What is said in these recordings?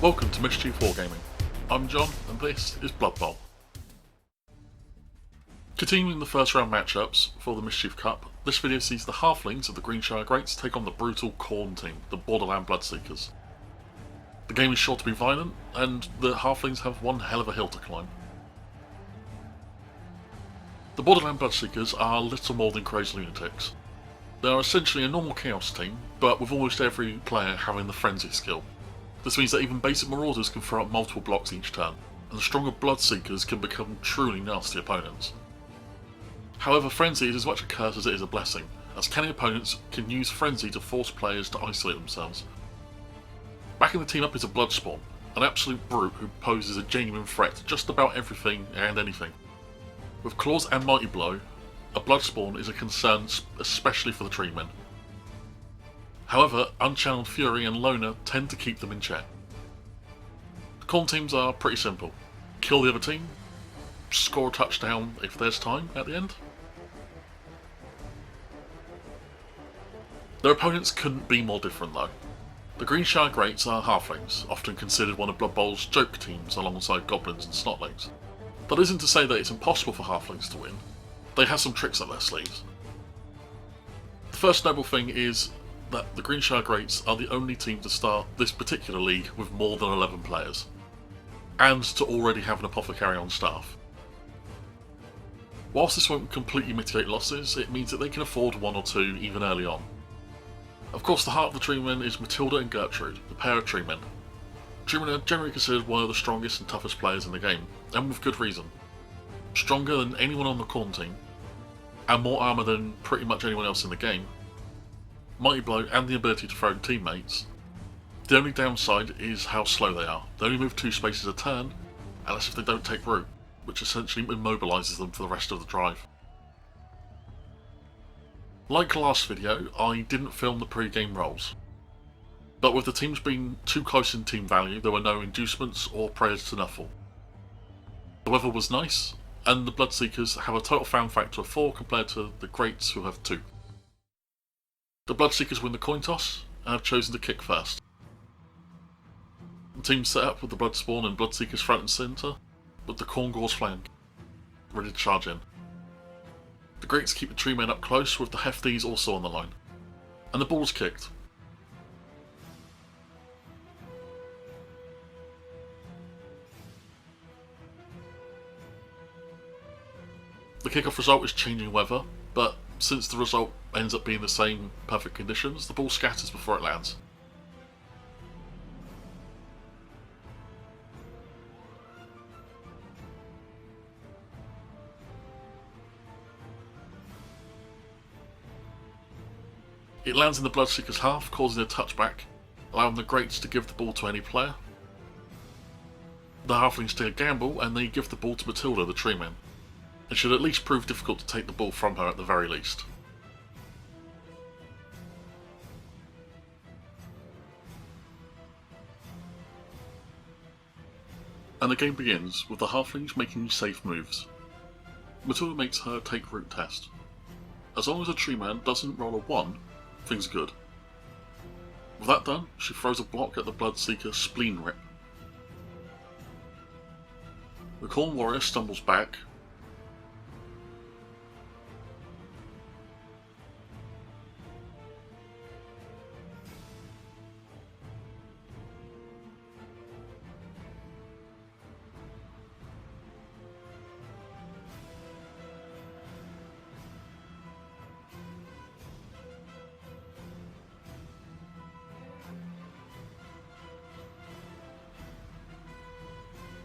Welcome to Mischief Wargaming. I'm John, and this is Blood Bowl. Continuing the first round matchups for the Mischief Cup, this video sees the Halflings of the Greenshire Greats take on the brutal Khorne team, the Borderland Bloodseekers. The game is sure to be violent, and the Halflings have one hell of a hill to climb. The Borderland Bloodseekers are little more than crazed lunatics. They are essentially a normal Chaos team, but with almost every player having the Frenzy skill. This means that even basic Marauders can throw up multiple blocks each turn, and the stronger Bloodseekers can become truly nasty opponents. However, Frenzy is as much a curse as it is a blessing, as canny opponents can use Frenzy to force players to isolate themselves. Backing the team up is a Bloodspawn, an absolute brute who poses a genuine threat to just about everything and anything. With Claws and Mighty Blow, a Bloodspawn is a concern especially for the Treemen. However, Unchanneled Fury and Loner tend to keep them in check. The Khorne teams are pretty simple. Kill the other team, score a touchdown if there's time at the end. Their opponents couldn't be more different though. The Greenshire Greats are Halflings, often considered one of Blood Bowl's joke teams alongside Goblins and Snotlings. That isn't to say that it's impossible for Halflings to win. They have some tricks up their sleeves. The first noble thing is that the Greenshire Greats are the only team to start this particular league with more than 11 players, and to already have an apothecary on staff. Whilst this won't completely mitigate losses, it means that they can afford one or two even early on. Of course, the heart of the Treemen is Matilda and Gertrude, the pair of Treemen. Treemen are generally considered one of the strongest and toughest players in the game, and with good reason. Stronger than anyone on the Khorne team, and more armour than pretty much anyone else in the game. Mighty Blow and the ability to throw teammates. The only downside is how slow they are. They only move 2 spaces a turn, unless if they don't take root, which essentially immobilises them for the rest of the drive. Like last video, I didn't film the pre-game rolls. But with the teams being too close in team value, there were no inducements or prayers to Nuffle. The weather was nice, and the Bloodseekers have a total fan factor of 4 compared to the Greats who have 2. The Bloodseekers win the coin toss, and have chosen to kick first. The team set up with the Bloodspawn and Bloodseekers front and centre, with the Khorne flank, ready to charge in. The Greats keep the Treemen up close with the Hefties also on the line, and the ball's kicked. The kickoff result is changing weather, but since the result ends up being the same perfect conditions, the ball scatters before it lands. It lands in the Bloodseeker's half, causing a touchback, allowing the Greats to give the ball to any player. The Halflings take a gamble and they give the ball to Matilda, the Treeman. It should at least prove difficult to take the ball from her at the very least. And the game begins with the Halflings making safe moves. Matilda makes her take root test. As long as the Treeman doesn't roll a 1, things are good. With that done, she throws a block at the Bloodseeker Spleen Rip. The Khorne warrior stumbles back.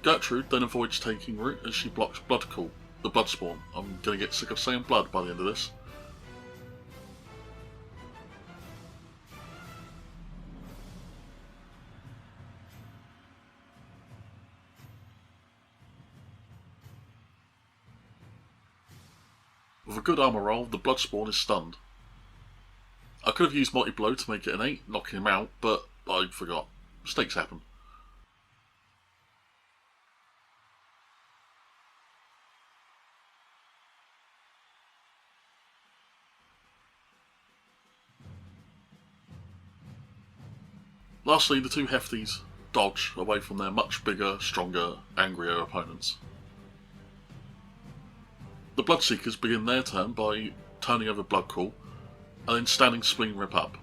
Gertrude then avoids taking root as she blocks Bloodcall, the Bloodspawn. I'm gonna get sick of saying blood by the end of this. With a good armour roll, the Bloodspawn is stunned. I could have used Mighty Blow to make it an 8, knocking him out, but I forgot. Mistakes happen. Lastly, the two Hefties dodge away from their much bigger, stronger, angrier opponents. The Bloodseekers begin their turn by turning over Bloodcall and then standing Spleen Rip up.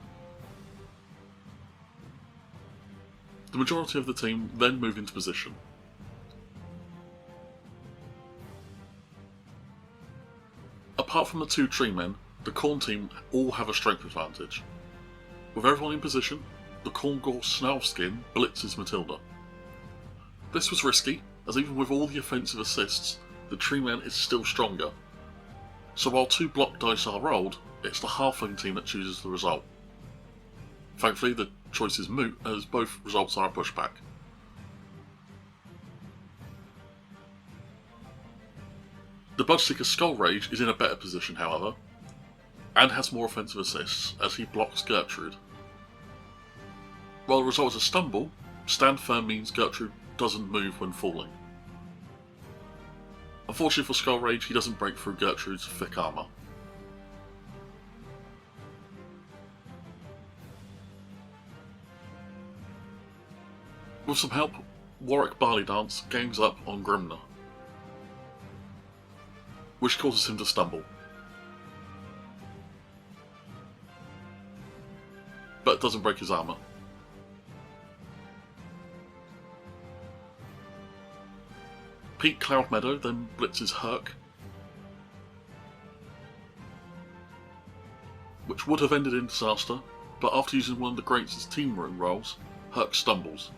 The majority of the team then move into position. Apart from the two tree men, the Khorne team all have a strength advantage. With everyone in position, the Khorne Snarlskin blitzes Matilda. This was risky, as even with all the offensive assists, the tree man is still stronger. So while 2 block dice are rolled, it's the Halfling team that chooses the result. Thankfully, the choice is moot, as both results are a pushback. The Bloodseeker Skull Rage is in a better position, however, and has more offensive assists, as he blocks Gertrude. While the result is a stumble, stand firm means Gertrude doesn't move when falling. Unfortunately for Skull Rage, he doesn't break through Gertrude's thick armour. With some help, Warwick Barley Dance gangs up on Grimner, which causes him to stumble. But it doesn't break his armour. Pete Cloudmeadow then blitzes Herc, which would have ended in disaster, but after using one of the Greats' team room rolls, Herc stumbles.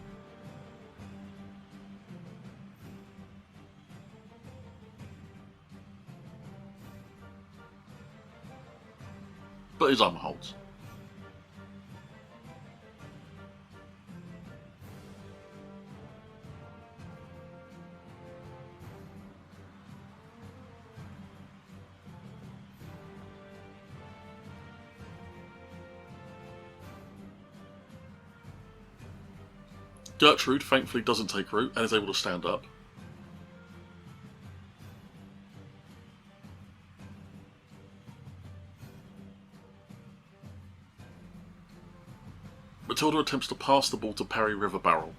But his armour holds. Gertrude thankfully doesn't take root and is able to stand up. Matilda attempts to pass the ball to parry River Barrel.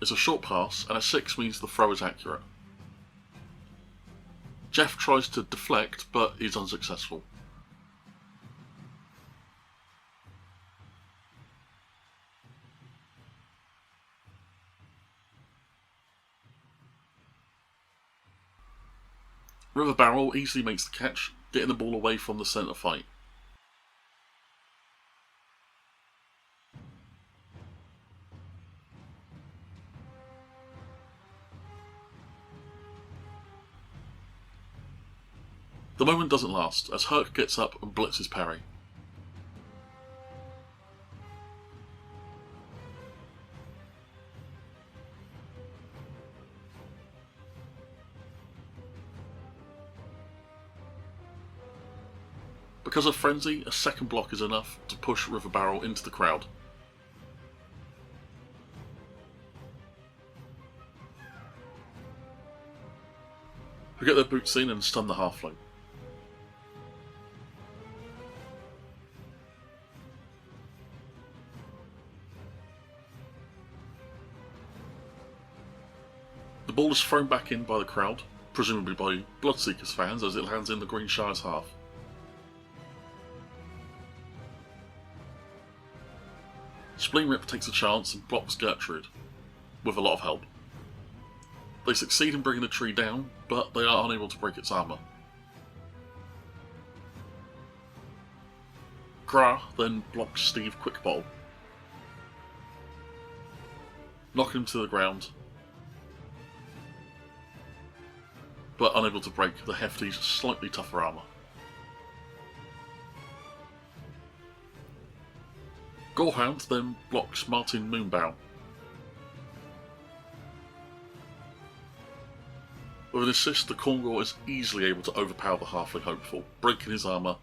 It's a short pass, and a 6 means the throw is accurate. Jeff tries to deflect, but is unsuccessful. River Barrel easily makes the catch, getting the ball away from the centre fight. The moment doesn't last, as Herc gets up and blitzes parry. Because of Frenzy, a second block is enough to push River Barrel into the crowd. Who get their boots in and stun the Halfling. The ball is thrown back in by the crowd, presumably by Bloodseekers fans, as it lands in the Green Shire's half. Spleen Rip takes a chance and blocks Gertrude, with a lot of help. They succeed in bringing the tree down, but they are unable to break its armour. Gra then blocks Steve Quickbottle, knocking him to the ground, but unable to break the Hefty's slightly tougher armour. Gorehound then blocks Martin Moonbow. With an assist, the Khorne is easily able to overpower the Halfling Hopeful, breaking his armour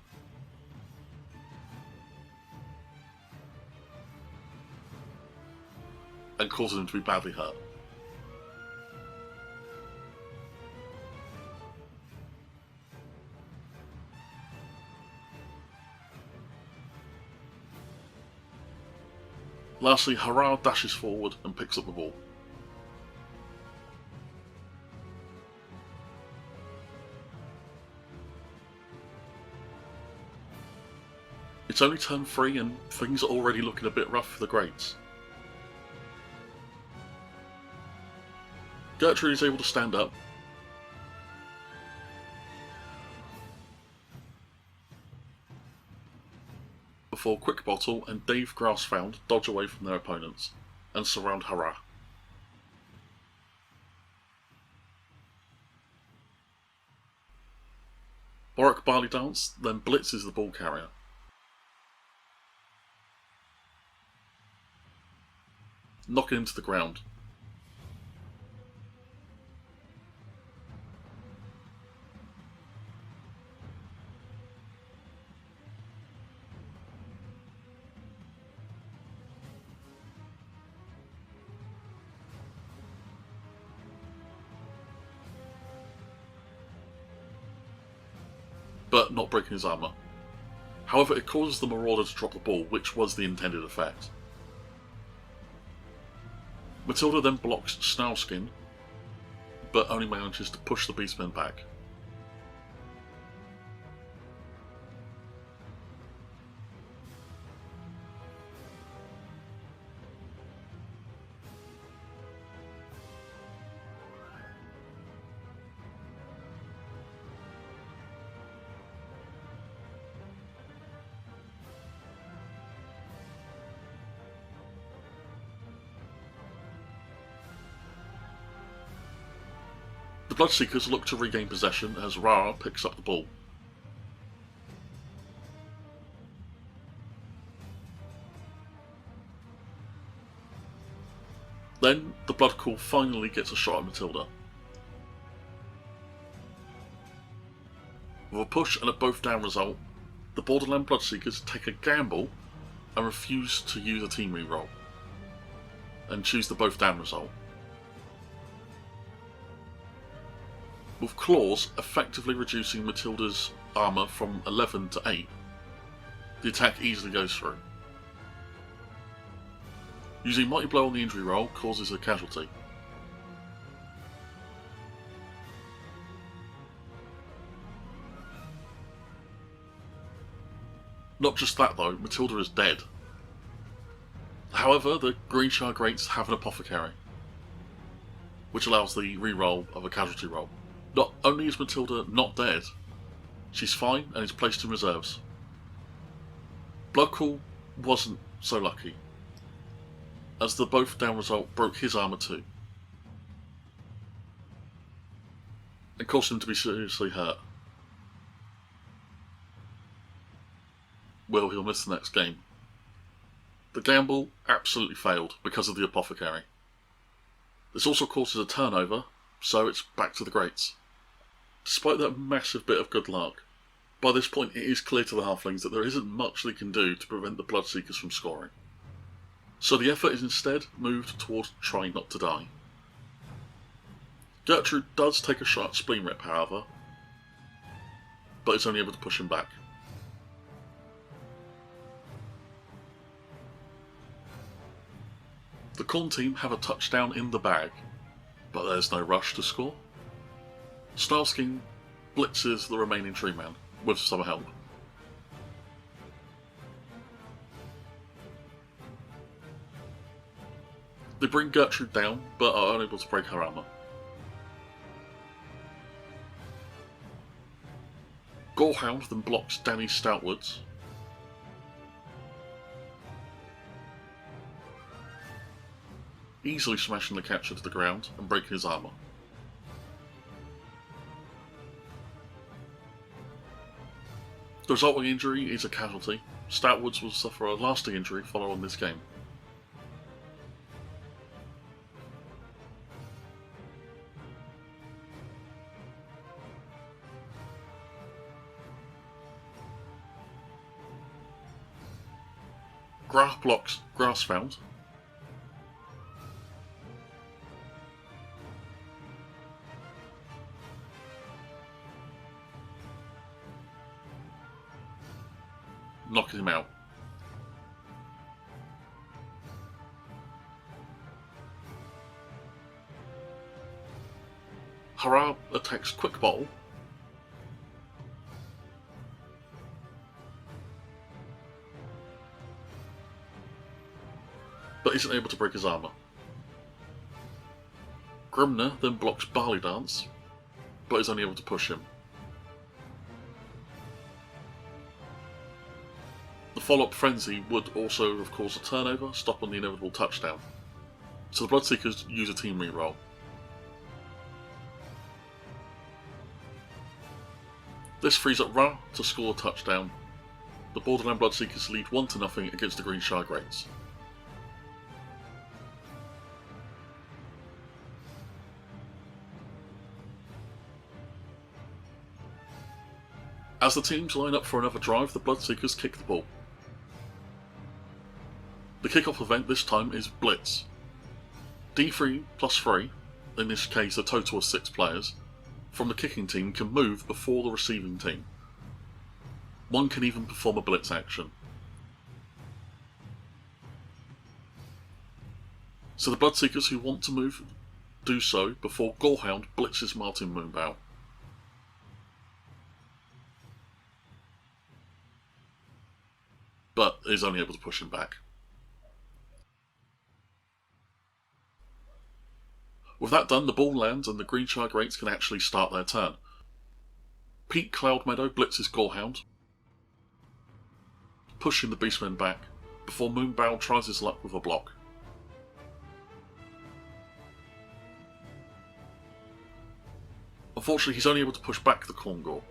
and causing him to be badly hurt. Lastly, Hurrah dashes forward and picks up the ball. It's only turn 3 and things are already looking a bit rough for the Greats. Gertrude is able to stand up. Before Quick Bottle and Dave Grassfound dodge away from their opponents and surround Hurrah. Warwick Barley Dance then blitzes the ball carrier. Knocking him to the ground. But not breaking his armour. However, it causes the Marauder to drop the ball, which was the intended effect. Matilda then blocks Snarlskin, but only manages to push the Beastmen back. The Bloodseekers look to regain possession as Ra picks up the ball. Then, the Bloodcall finally gets a shot at Matilda. With a push and a both down result, the Borderland Bloodseekers take a gamble and refuse to use a team reroll, and choose the both down result. With Claws effectively reducing Matilda's armour from 11 to 8, the attack easily goes through. Using Mighty Blow on the injury roll causes a casualty. Not just that though, Matilda is dead. However, the Greenshire Greats have an Apothecary, which allows the reroll of a casualty roll. Not only is Matilda not dead, she's fine and is placed in reserves. Bloodcall wasn't so lucky, as the both down result broke his armour too, and caused him to be seriously hurt. Well, he'll miss the next game. The gamble absolutely failed because of the Apothecary. This also causes a turnover, so it's back to the Greats. Despite that massive bit of good luck, by this point it is clear to the Halflings that there isn't much they can do to prevent the Bloodseekers from scoring. So the effort is instead moved towards trying not to die. Gertrude does take a shot at Spleen Rip, however, but is only able to push him back. The Khorne team have a touchdown in the bag, but there's no rush to score. Snarlskin blitzes the remaining Treeman with some help. They bring Gertrude down, but are unable to break her armour. Gorehound then blocks Danny Stoutwoods. Easily smashing the catcher to the ground and breaking his armour. The resulting injury is a casualty. Stoutwoods will suffer a lasting injury following this game. Graf blocks Grassfound. Knocking him out. Hurrah attacks Quick Bottle, but isn't able to break his armour. Grimner then blocks Barley Dance, but is only able to push him. The follow-up Frenzy would also have caused a turnover, stopping the inevitable touchdown. So the Bloodseekers use a team reroll. This frees up Ra to score a touchdown. The Borderland Bloodseekers lead 1-0 against the Green Shire Greats. As the teams line up for another drive, the Bloodseekers kick the ball. The kickoff event this time is Blitz. D3 plus 3, in this case a total of 6 players, from the kicking team can move before the receiving team. One can even perform a blitz action. So the Bloodseekers who want to move do so before Gorehound blitzes Martin Moonbow. But is only able to push him back. With that done, the ball lands and the Green Shire Greats can actually start their turn. Pete Cloudmeadow blitzes Gorehound, pushing the Beastmen back, before Moonbow tries his luck with a block. Unfortunately, he's only able to push back the Khorne Gore.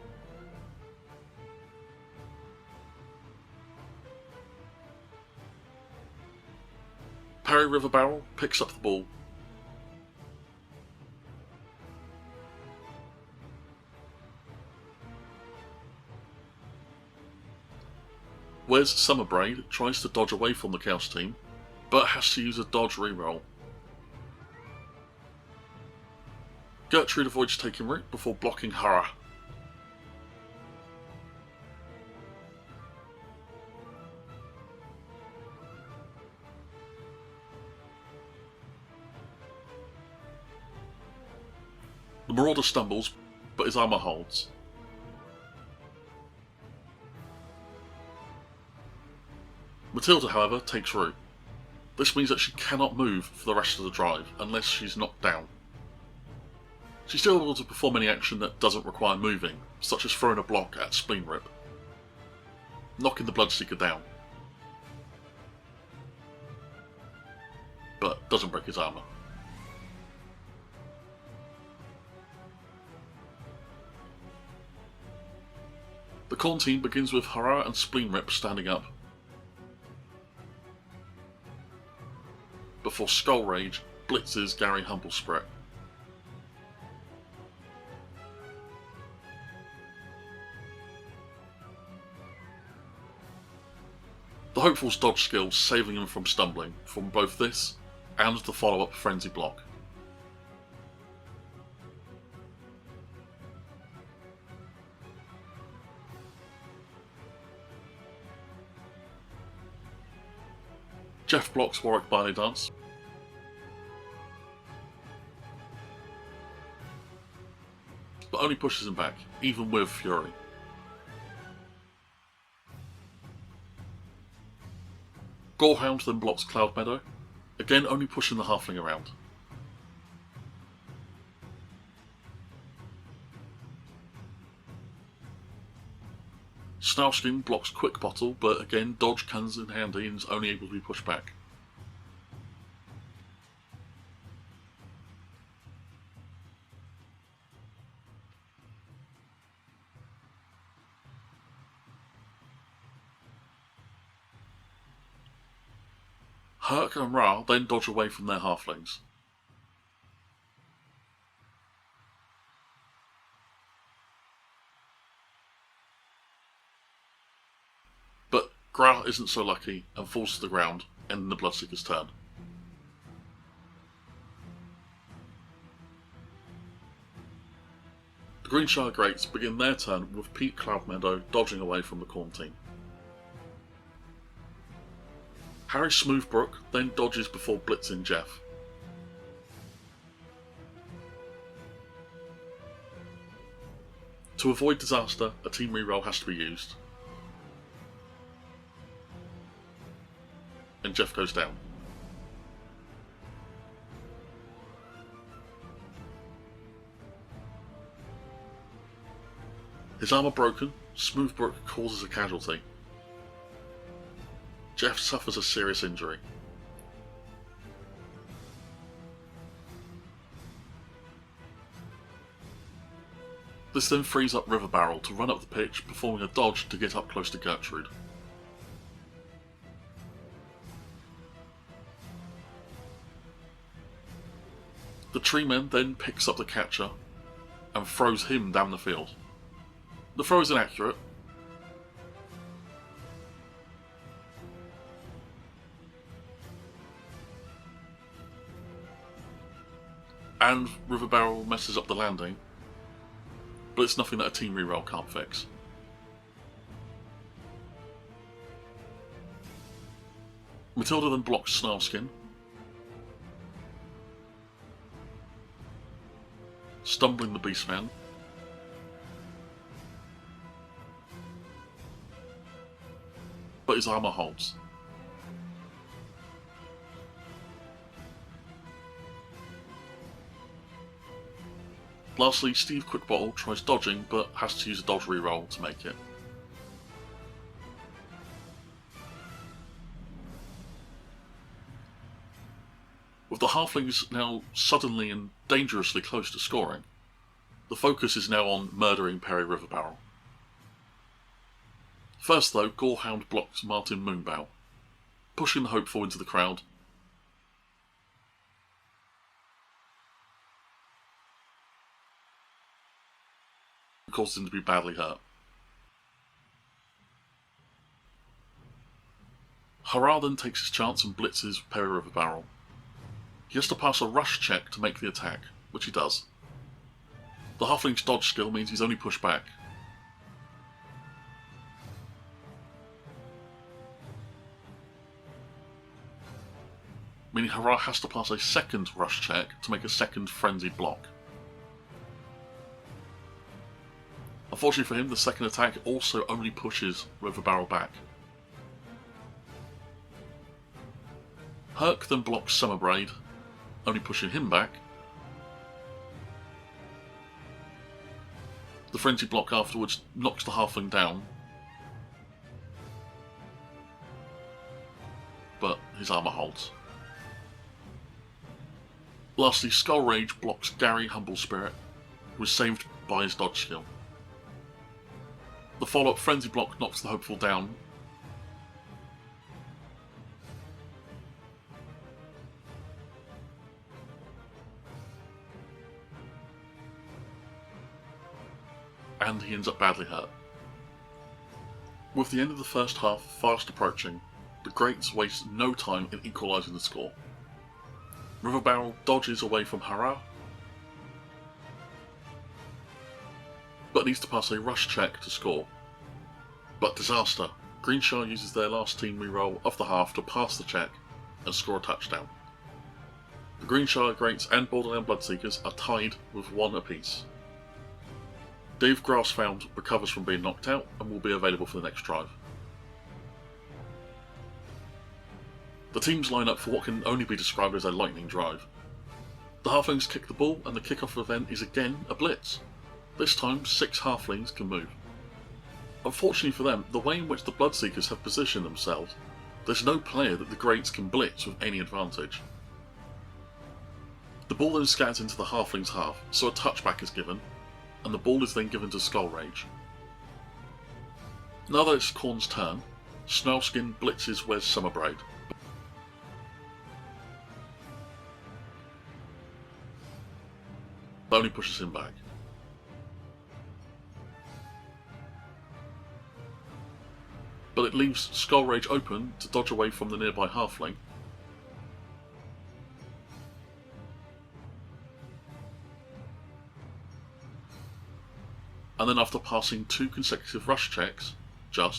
Parry River Barrel picks up the ball. Wes Summerbraid tries to dodge away from the Chaos team, but has to use a dodge reroll. Gertrude avoids taking root before blocking Hurrah. The Marauder stumbles, but his armour holds. Matilda, however, takes root. This means that she cannot move for the rest of the drive unless she's knocked down. She's still able to perform any action that doesn't require moving, such as throwing a block at Spleen Rip, knocking the Bloodseeker down, but doesn't break his armour. The Khorne team begins with Hurrah and Spleen Rip standing up, before Skull Rage blitzes Gary Humblespret. The Hopefuls dodge skills, saving him from stumbling from both this and the follow-up Frenzy block. Jeff blocks Warwick Barley Dance. But only pushes him back, even with Fury. Gorehound then blocks Cloudmeadow, again only pushing the Halfling around. Snarlskin blocks Quick Bottle, but again dodge comes in handy and is only able to be pushed back. Herc and Ra then dodge away from their Halflings. But Gra isn't so lucky and falls to the ground, ending the Bloodseeker's turn. The Green Shire Greats begin their turn with Pete Cloudmeadow dodging away from the Khorne team. Harry Smoothbrook then dodges before blitzing Jeff. To avoid disaster, a team reroll has to be used. And Jeff goes down. His armour broken, Smoothbrook causes a casualty. Jeff suffers a serious injury. This then frees up River Barrel to run up the pitch, performing a dodge to get up close to Gertrude. The Treeman then picks up the catcher and throws him down the field. The throw is inaccurate. And River Barrel messes up the landing, but it's nothing that a team reroll can't fix. Matilda then blocks Snarlskin, stumbling the Beastman. But his armour holds. Lastly, Steve Quickbottle tries dodging, but has to use a dodge reroll to make it. With the Halflings now suddenly and dangerously close to scoring, the focus is now on murdering Perry Riverbarrel. First though, Gorehound blocks Martin Moonbow, pushing the hopeful into the crowd. Causes him to be badly hurt. Hurrah then takes his chance and blitzes Perry Riverbarrel. He has to pass a rush check to make the attack, which he does. The Halfling's dodge skill means he's only pushed back. Meaning Hurrah has to pass a second rush check to make a second frenzied block. Unfortunately for him, the second attack also only pushes Riverbarrel back. Herc then blocks Summerbraid, only pushing him back. The frenzy block afterwards knocks the Halfling down, but his armour holds. Lastly, Skull Rage blocks Gary Humble Spirit, who is saved by his dodge skill. The follow-up frenzy block knocks the Hopeful down. And he ends up badly hurt. With the end of the first half fast approaching, the Greats waste no time in equalising the score. Riverbarrel dodges away from Hurrah, but needs to pass a rush check to score. But disaster! Greenshire uses their last team reroll of the half to pass the check and score a touchdown. The Greenshire Greats and Borderland Bloodseekers are tied with 1 apiece. Dave Grassfound recovers from being knocked out and will be available for the next drive. The teams line up for what can only be described as a lightning drive. The Halflings kick the ball and the kickoff event is again a blitz. This time 6 Halflings can move. Unfortunately for them, the way in which the Bloodseekers have positioned themselves, there's no player that the Greats can blitz with any advantage. The ball then scatters into the Halflings' half, so a touchback is given, and the ball is then given to Skull Rage. Now that it's Khorne's turn, Snarlskin blitzes Wes Summerbraid. But only pushes him back. But it leaves Skull Rage open to dodge away from the nearby Halfling. And then after passing 2 consecutive rush checks, the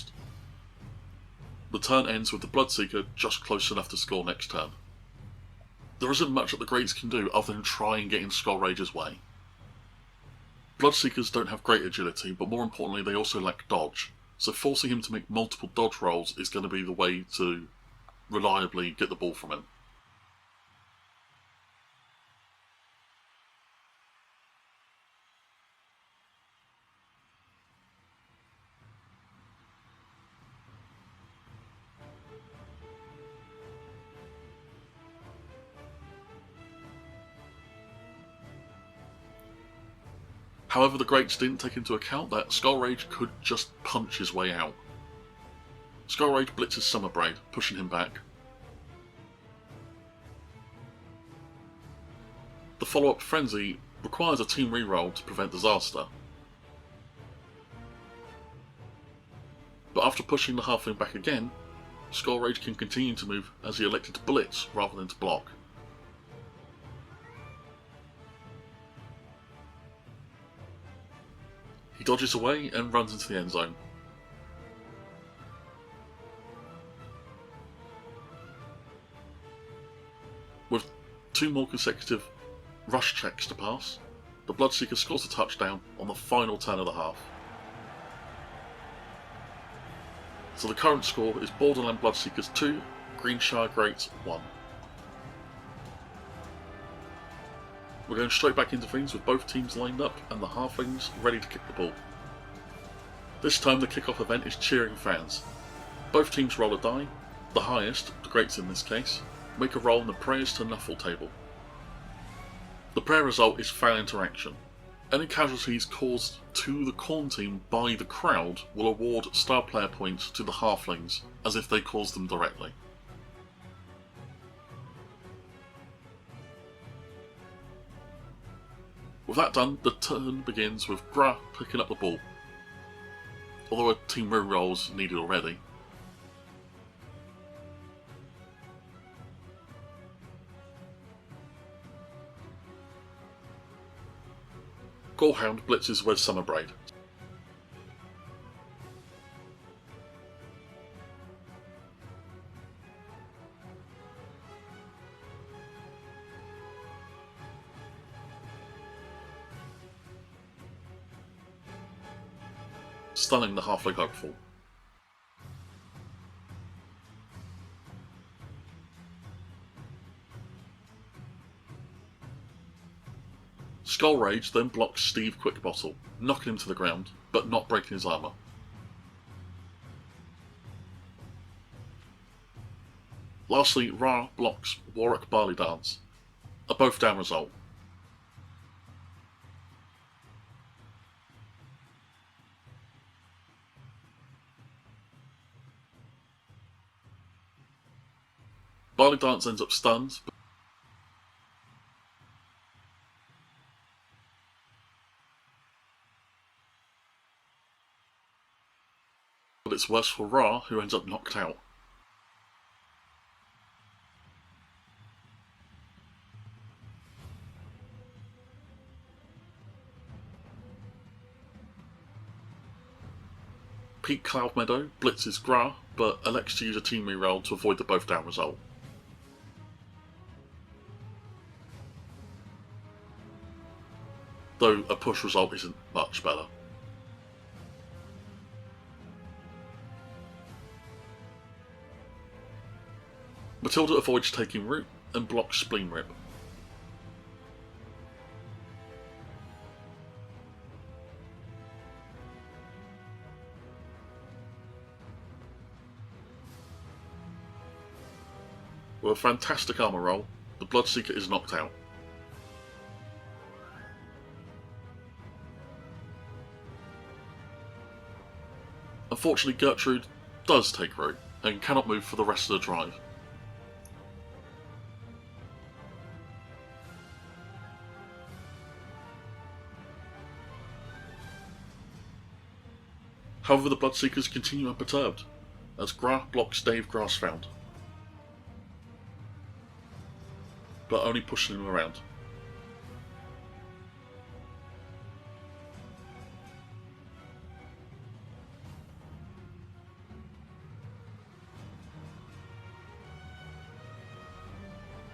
turn ends with the Bloodseeker just close enough to score next turn. There isn't much that the Greats can do other than try and get in Skull Rage's way. Bloodseekers don't have great agility, but more importantly they also lack dodge, so forcing him to make multiple dodge rolls is going to be the way to reliably get the ball from him. However, the Greats didn't take into account that Skullrage could just punch his way out. Skullrage blitzes Summerbraid, pushing him back. The follow-up Frenzy requires a team reroll to prevent disaster. But after pushing the Halfling back again, Skullrage can continue to move as he elected to blitz rather than to block. He dodges away and runs into the end zone. With 2 more consecutive rush checks to pass, the Bloodseeker scores a touchdown on the final turn of the half. So the current score is Borderland Bloodseekers 2, Greenshire Greats 1. We're going straight back into things with both teams lined up and the Halflings ready to kick the ball. This time the kickoff event is cheering fans. Both teams roll a die, the highest, the Greats in this case, make a roll on the Prayers to Nuffle table. The prayer result is fan interaction. Any casualties caused to the Khorne team by the crowd will award star player points to the Halflings as if they caused them directly. With that done, the turn begins with Gra picking up the ball, although a team reroll is needed already. Gorehound blitzes with Summerbraid. Stunning the Halfling hopeful. Skullrage then blocks Steve Quickbottle, knocking him to the ground, but not breaking his armour. Lastly, Ra blocks Warwick Barley Dance, a both down result. Barley Dance ends up stunned, but it's worse for Ra, who ends up knocked out. Pete Cloudmeadow blitzes Gra, but elects to use a team reroll to avoid the both down result. Though a push result isn't much better. Matilda avoids taking root and blocks Spleen Rip. With a fantastic armour roll, the Bloodseeker is knocked out. Unfortunately, Gertrude does take root and cannot move for the rest of the drive. However, the Bloodseekers continue unperturbed, as Gra blocks Dave Grassfound, but only pushing him around.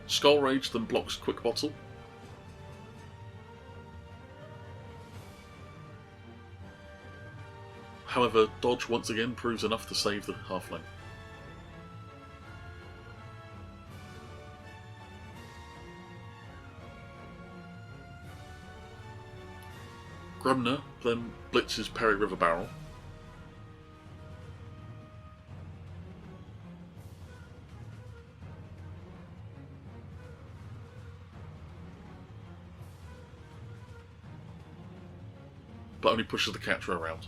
Skullrage then blocks Quickbottle. However, dodge once again proves enough to save the halfling. Grumner then blitzes Perry River Barrel. But only pushes the catcher around.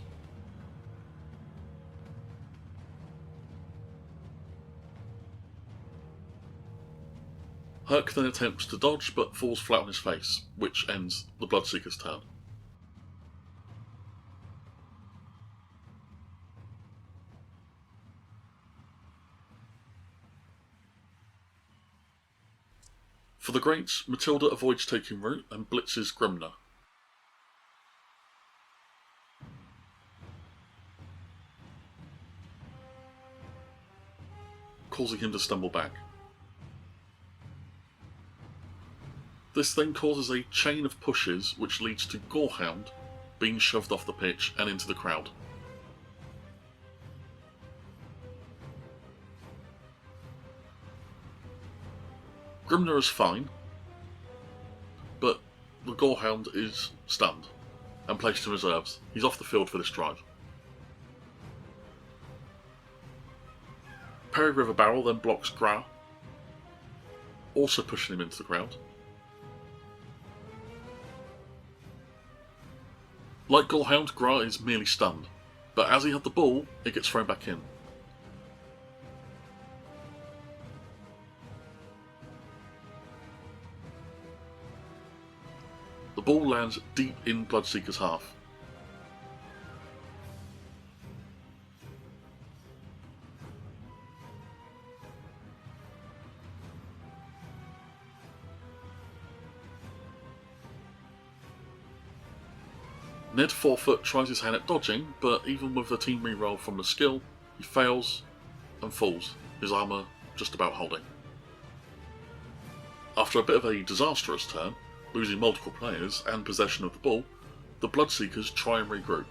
Herc then attempts to dodge but falls flat on his face, which ends the Bloodseeker's turn. For the Greats, Matilda avoids taking root and blitzes Grumner. Causing him to stumble back. This then causes a chain of pushes which leads to Gorehound being shoved off the pitch and into the crowd. Grumner is fine, but the Gorehound is stunned and placed in reserves. He's off the field for this drive. Perry River Barrel then blocks Gra, also pushing him into the crowd. Like Gorehound, Gra is merely stunned, but as he had the ball, it gets thrown back in. The ball lands deep in Bloodseeker's half. Ned Forefoot tries his hand at dodging, but even with the team reroll from the skill, he fails and falls, his armour just about holding. After a bit of a disastrous turn, losing multiple players and possession of the ball, the Bloodseekers try and regroup.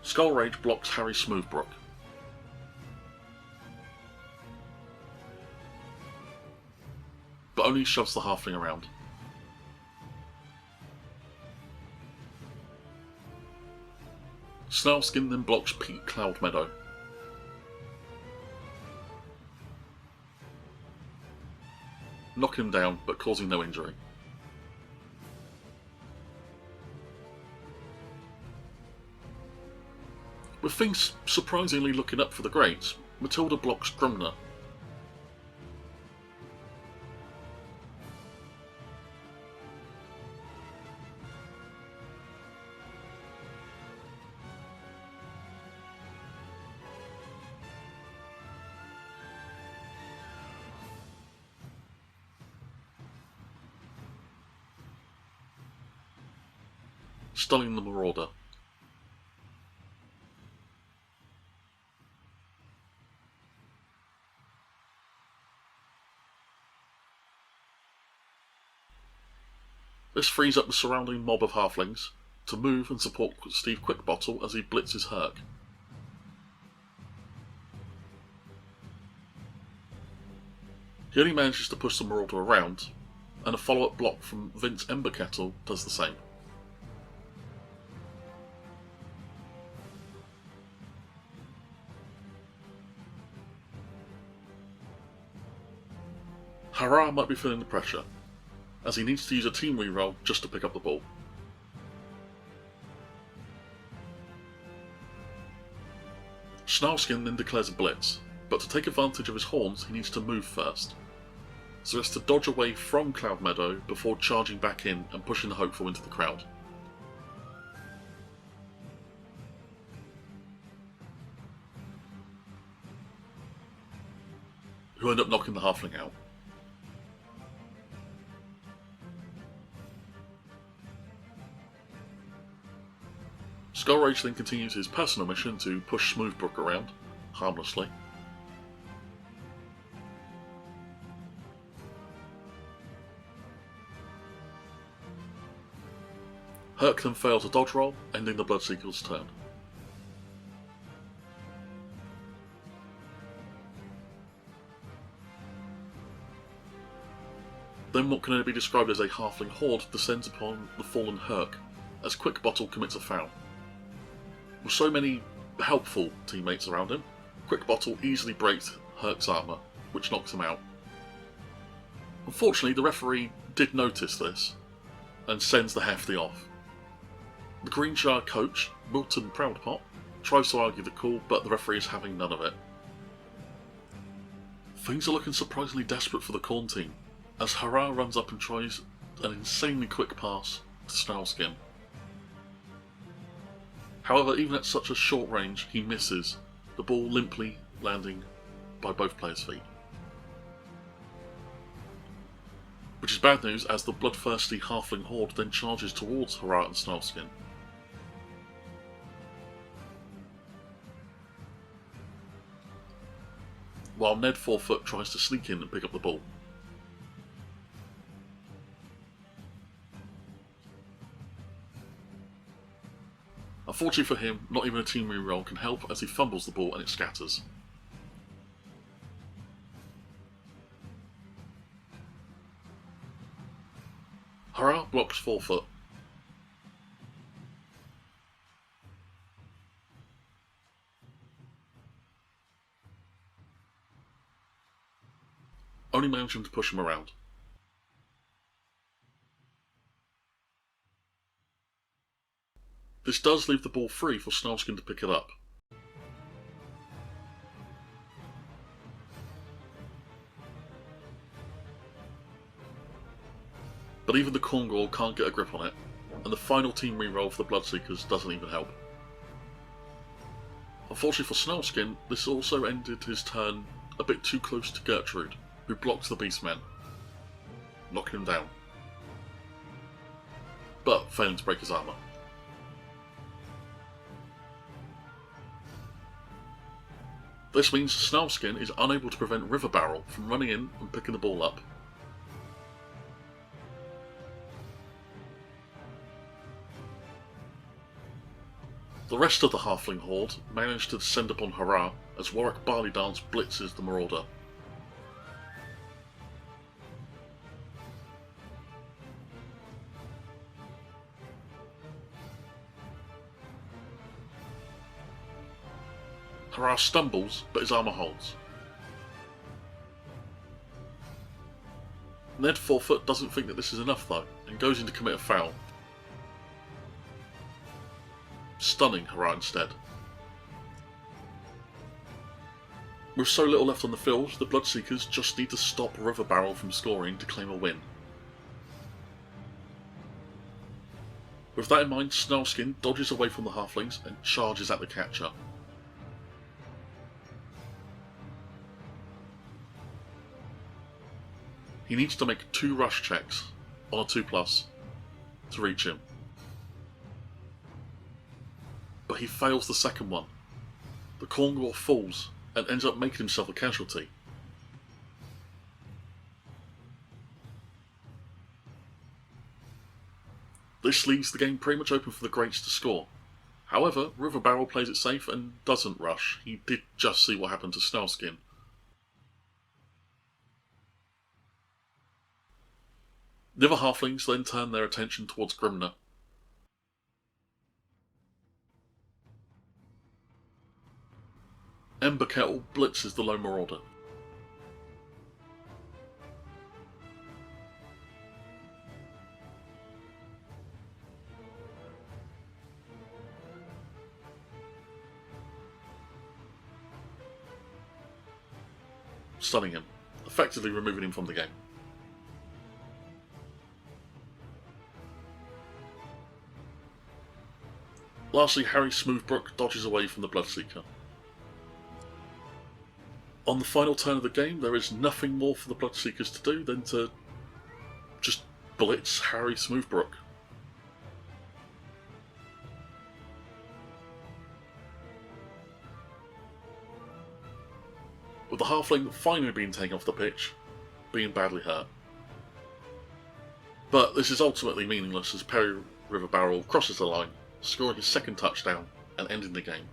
Skull Rage blocks Harry Smoothbrook. But only shoves the halfling around. Snarlskin then blocks Pete Cloudmeadow. Knocking him down, but causing no injury. With things surprisingly looking up for the Greats, Matilda blocks Grumner. Stunning the Marauder. This frees up the surrounding mob of halflings to move and support Steve Quickbottle as he blitzes Herc. He only manages to push the Marauder around, and a follow-up block from Vince Emberkettle does the same. Hurrah might be feeling the pressure, as he needs to use a team reroll just to pick up the ball. Snarlskin then declares a blitz, but to take advantage of his horns he needs to move first, so as to dodge away from Cloudmeadow before charging back in and pushing the Hopeful into the crowd. Who end up knocking the halfling out. Skullrage then continues his personal mission to push Smoothbrook around, harmlessly. Herc then fails a dodge roll, ending the Bloodseeker's turn. Then what can only be described as a halfling horde descends upon the fallen Herc, as Quick Bottle commits a foul. With so many helpful teammates around him, Quick Bottle easily breaks Herc's armour, which knocks him out. Unfortunately, the referee did notice this, and sends the Hefty off. The Greenshire coach, Wilton Proudpot, tries to argue the call, but the referee is having none of it. Things are looking surprisingly desperate for the Khorne team, as Hurrah runs up and tries an insanely quick pass to Snarlskin. However, even at such a short range, he misses, the ball limply landing by both players' feet. Which is bad news, as the bloodthirsty halfling horde then charges towards Hurrah and Snarlskin. While Ned 4-foot tries to sneak in and pick up the ball. Unfortunately for him, not even a team reroll can help as he fumbles the ball and it scatters. Hurrah blocks 4-foot. Only managing to push him around. This does leave the ball free for Snarlskin to pick it up. But even the Khorne can't get a grip on it, and the final team reroll for the Bloodseekers doesn't even help. Unfortunately for Snarlskin, this also ended his turn a bit too close to Gertrude, who blocks the Beastmen, knocking him down, but failing to break his armour. This means Snarlskin is unable to prevent River Barrel from running in and picking the ball up. The rest of the halfling horde managed to descend upon Hurrah as Warwick Barleydance blitzes the marauder. Hurrah stumbles, but his armour holds. Ned 4-foot doesn't think that this is enough though, and goes in to commit a foul, stunning Hurrah instead. With so little left on the field, the Bloodseekers just need to stop River Barrel from scoring to claim a win. With that in mind, Snarlskin dodges away from the halflings and charges at the catcher. He needs to make 2 rush checks on a 2+ to reach him. But he fails the second one. The Khorne falls and ends up making himself a casualty. This leaves the game pretty much open for the Greats to score. However, River Barrel plays it safe and doesn't rush. He did just see what happened to Snarlskin. The other halflings then turn their attention towards Grimner. Ember Kettle blitzes the lone marauder. Stunning him, effectively removing him from the game. Lastly, Harry Smoothbrook dodges away from the Bloodseeker. On the final turn of the game, there is nothing more for the Bloodseekers to do than to just blitz Harry Smoothbrook. With the halfling finally being taken off the pitch, being badly hurt. But this is ultimately meaningless as Perry River Barrel crosses the line, scoring his second touchdown and ending the game.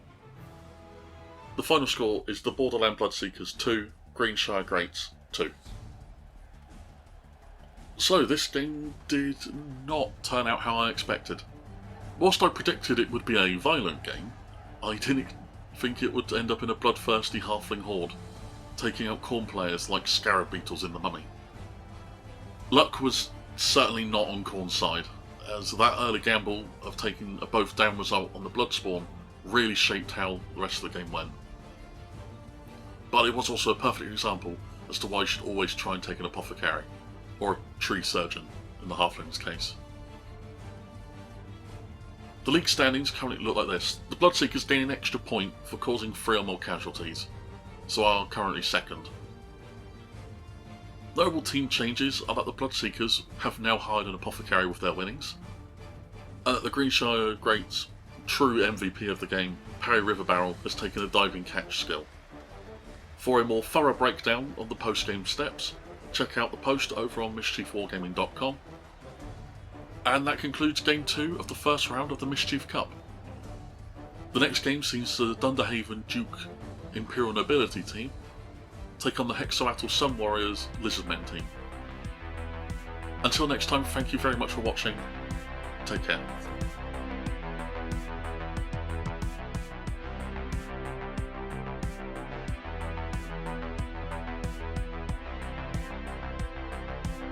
The final score is the Borderland Bloodseekers 2, Greenshire Greats 2. So this game did not turn out how I expected. Whilst I predicted it would be a violent game, I didn't think it would end up in a bloodthirsty halfling horde, taking out Khorne players like scarab beetles in the Mummy. Luck was certainly not on Khorne's side, as that early gamble of taking a both down result on the Bloodspawn really shaped how the rest of the game went. But it was also a perfect example as to why you should always try and take an apothecary, or a tree surgeon in the Halflings case. The league standings currently look like this. The Bloodseekers gain an extra point for causing 3 or more casualties, so are currently second. Notable team changes are that the Bloodseekers have now hired an apothecary with their winnings, and that the Greenshire Greats, true MVP of the game, Parry River Barrel, has taken a diving catch skill. For a more thorough breakdown of the post-game steps, check out the post over on mischiefwargaming.com. And that concludes Game 2 of the first round of the Mischief Cup. The next game sees the Dunderhaven Duke Imperial Nobility team take on the Hexoatl Sun Warriors Lizardmen team. Until next time, thank you very much for watching. Take care.